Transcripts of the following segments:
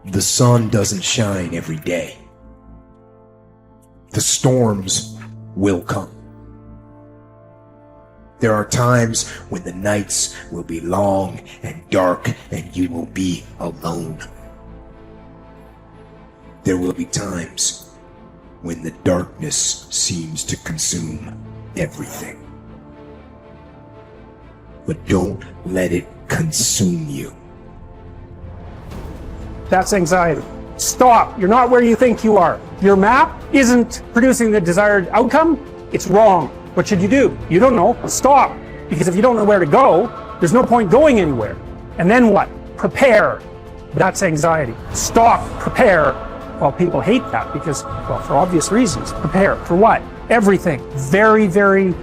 The sun doesn't shine every day. The storms will come. There are times when the nights will be long and dark and you will be alone. There will be times when the darkness seems to consume everything. But don't let it consume you. That's anxiety. Stop. You're not where you think you are. Your map isn't producing the desired outcome. It's wrong. What should you do? You don't know. Stop. Because if you don't know where to go, there's no point going anywhere. And then what? Prepare. That's anxiety. Stop. Prepare. Well, people hate that because, well, for obvious reasons. Prepare. For what? Everything. Very, very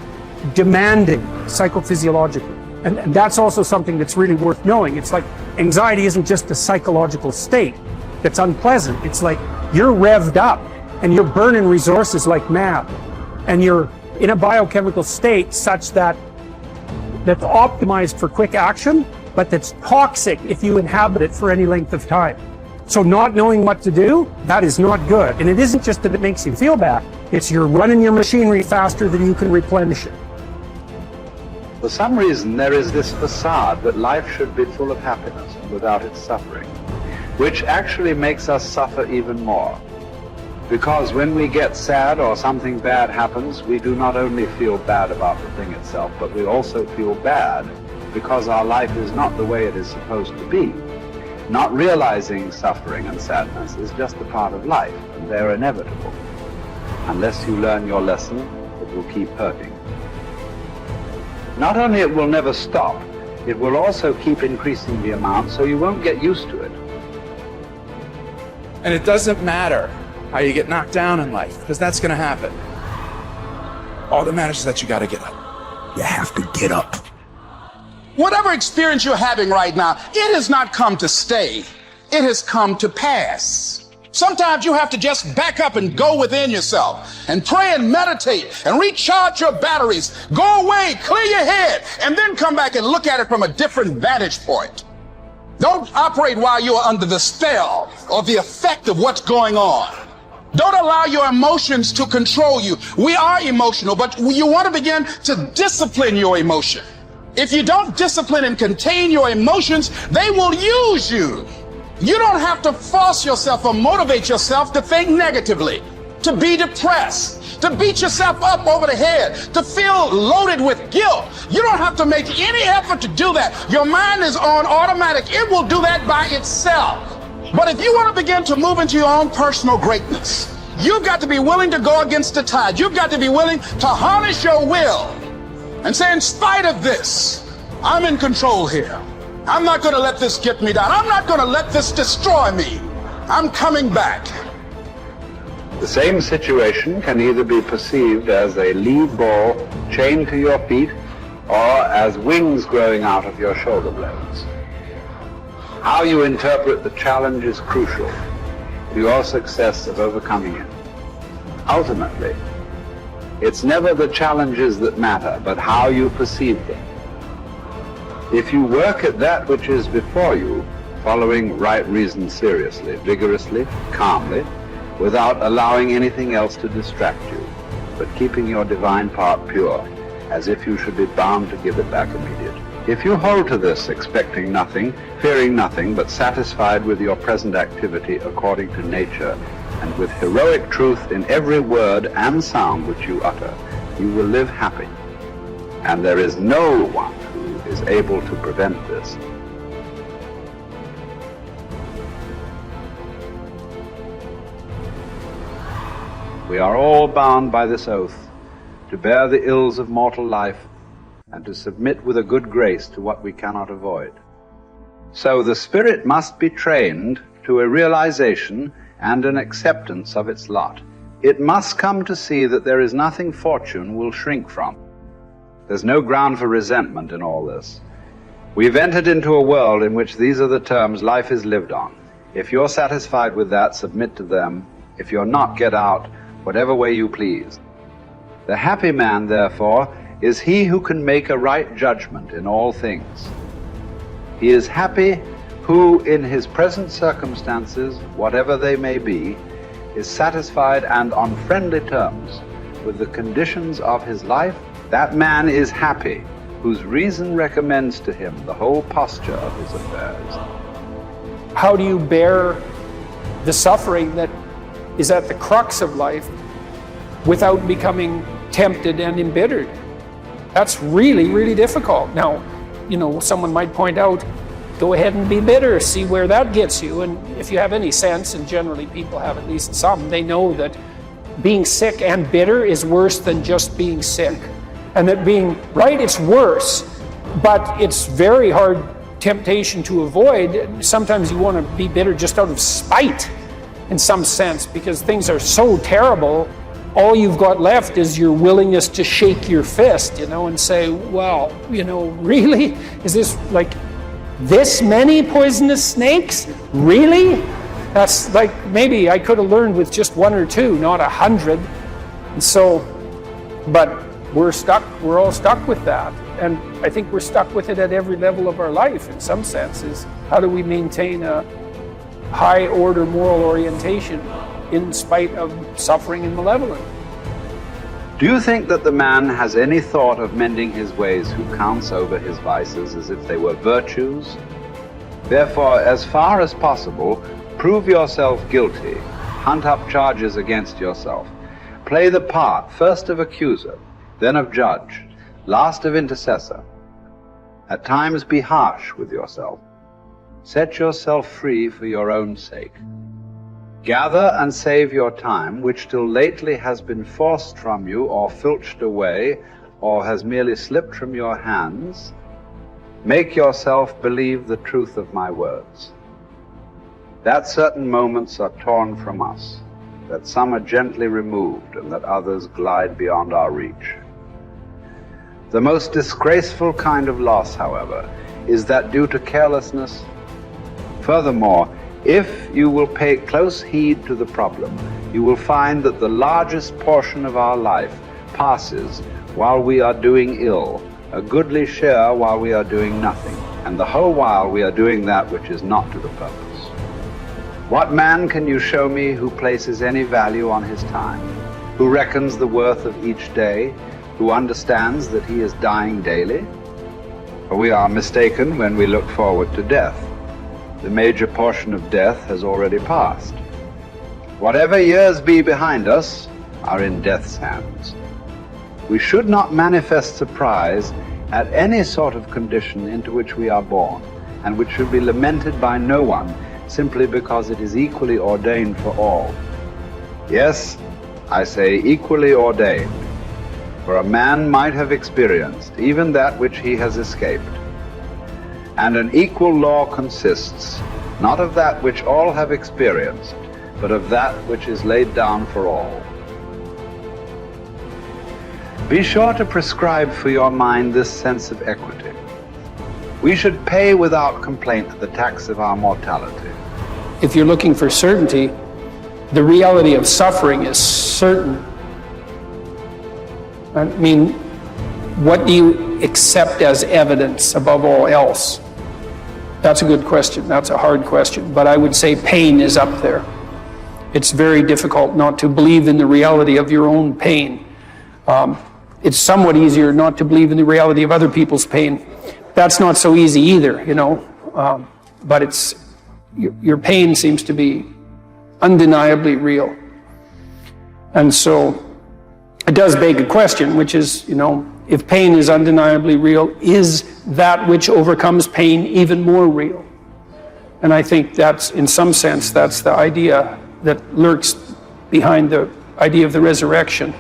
demanding psychophysiologically. And that's also something that's really worth knowing. It's like anxiety isn't just a psychological state that's unpleasant. It's like you're revved up and you're burning resources like mad. And you're in a biochemical state such that's optimized for quick action, but that's toxic if you inhabit it for any length of time. So not knowing what to do, that is not good. And it isn't just that it makes you feel bad. It's you're running your machinery faster than you can replenish it. For some reason, there is this facade that life should be full of happiness and without its suffering, which actually makes us suffer even more. Because when we get sad or something bad happens, we do not only feel bad about the thing itself, but we also feel bad because our life is not the way it is supposed to be. Not realizing suffering and sadness is just a part of life, and they're inevitable. Unless you learn your lesson, it will keep hurting. Not only it will never stop, it will also keep increasing the amount, so you won't get used to it. And it doesn't matter how you get knocked down in life, because that's going to happen. All that matters is that you got to get up. You have to get up. Whatever experience you're having right now, it has not come to stay. It has come to pass. Sometimes you have to just back up and go within yourself and pray and meditate and recharge your batteries. Go away, clear your head, and then come back and look at it from a different vantage point. Don't operate while you are under the spell or the effect of what's going on. Don't allow your emotions to control you. We are emotional, but you want to begin to discipline your emotion. If you don't discipline and contain your emotions, they will use you. You don't have to force yourself or motivate yourself to think negatively, to be depressed, to beat yourself up over the head, to feel loaded with guilt. You don't have to make any effort to do that. Your mind is on automatic. It will do that by itself. But if you want to begin to move into your own personal greatness, you've got to be willing to go against the tide. You've got to be willing to harness your will and say, in spite of this, I'm in control here. I'm not going to let this get me down. I'm not going to let this destroy me. I'm coming back. The same situation can either be perceived as a lead ball chained to your feet or as wings growing out of your shoulder blades. How you interpret the challenge is crucial to your success of overcoming it. Ultimately, it's never the challenges that matter, but how you perceive them. If you work at that which is before you, following right reason seriously, vigorously, calmly, without allowing anything else to distract you, but keeping your divine part pure, as if you should be bound to give it back immediately. If you hold to this, expecting nothing, fearing nothing, but satisfied with your present activity according to nature, and with heroic truth in every word and sound which you utter, you will live happy. And there is no one who is able to prevent this. We are all bound by this oath to bear the ills of mortal life and to submit with a good grace to what we cannot avoid. So the spirit must be trained to a realization and an acceptance of its lot. It must come to see that there is nothing fortune will shrink from. There's no ground for resentment in all this. We've entered into a world in which these are the terms life is lived on. If you're satisfied with that, submit to them. If you're not, get out, whatever way you please. The happy man, therefore, is he who can make a right judgment in all things. He is happy who in his present circumstances, whatever they may be, is satisfied and on friendly terms with the conditions of his life, that man is happy, whose reason recommends to him the whole posture of his affairs. How do you bear the suffering that is at the crux of life without becoming tempted and embittered? That's really, really difficult. Now, someone might point out, go ahead and be bitter, see where that gets you. And if you have any sense, and generally people have at least some, they know that being sick and bitter is worse than just being sick. And that being right, it's worse, but it's very hard temptation to avoid. Sometimes you want to be bitter just out of spite in some sense, because things are so terrible. All you've got left is your willingness to shake your fist, and say, well, really? Is this like this many poisonous snakes? Really? That's like, maybe I could have learned with just one or two, not 100. And so, but we're all stuck with that. And I think we're stuck with it at every level of our life in some senses. How do we maintain a high order moral orientation in spite of suffering and malevolence? Do you think that the man has any thought of mending his ways who counts over his vices as if they were virtues? Therefore, as far as possible, prove yourself guilty, hunt up charges against yourself, play the part first of accuser, then of judge, last of intercessor. At times be harsh with yourself. Set yourself free for your own sake. Gather and save your time, which till lately has been forced from you or filched away, or has merely slipped from your hands. Make yourself believe the truth of my words, that certain moments are torn from us, that some are gently removed, and that others glide beyond our reach. The most disgraceful kind of loss, however, is that due to carelessness. Furthermore, if you will pay close heed to the problem, you will find that the largest portion of our life passes while we are doing ill, a goodly share while we are doing nothing, and the whole while we are doing that which is not to the purpose. What man can you show me who places any value on his time, who reckons the worth of each day, who understands that he is dying daily? For we are mistaken when we look forward to death. The major portion of death has already passed. Whatever years be behind us are in death's hands. We should not manifest surprise at any sort of condition into which we are born, and which should be lamented by no one, simply because it is equally ordained for all. Yes, I say equally ordained, for a man might have experienced even that which he has escaped. And an equal law consists not of that which all have experienced, but of that which is laid down for all. Be sure to prescribe for your mind this sense of equity. We should pay without complaint the tax of our mortality. If you're looking for certainty, the reality of suffering is certain. I mean, what do you accept as evidence above all else? That's a good question. That's a hard question. But I would say pain is up there. It's very difficult not to believe in the reality of your own pain. It's somewhat easier not to believe in the reality of other people's pain. That's not so easy either, but it's your pain seems to be undeniably real. And so it does beg a question, which is, if pain is undeniably real, is that which overcomes pain even more real? And I think that's, in some sense, that's the idea that lurks behind the idea of the resurrection.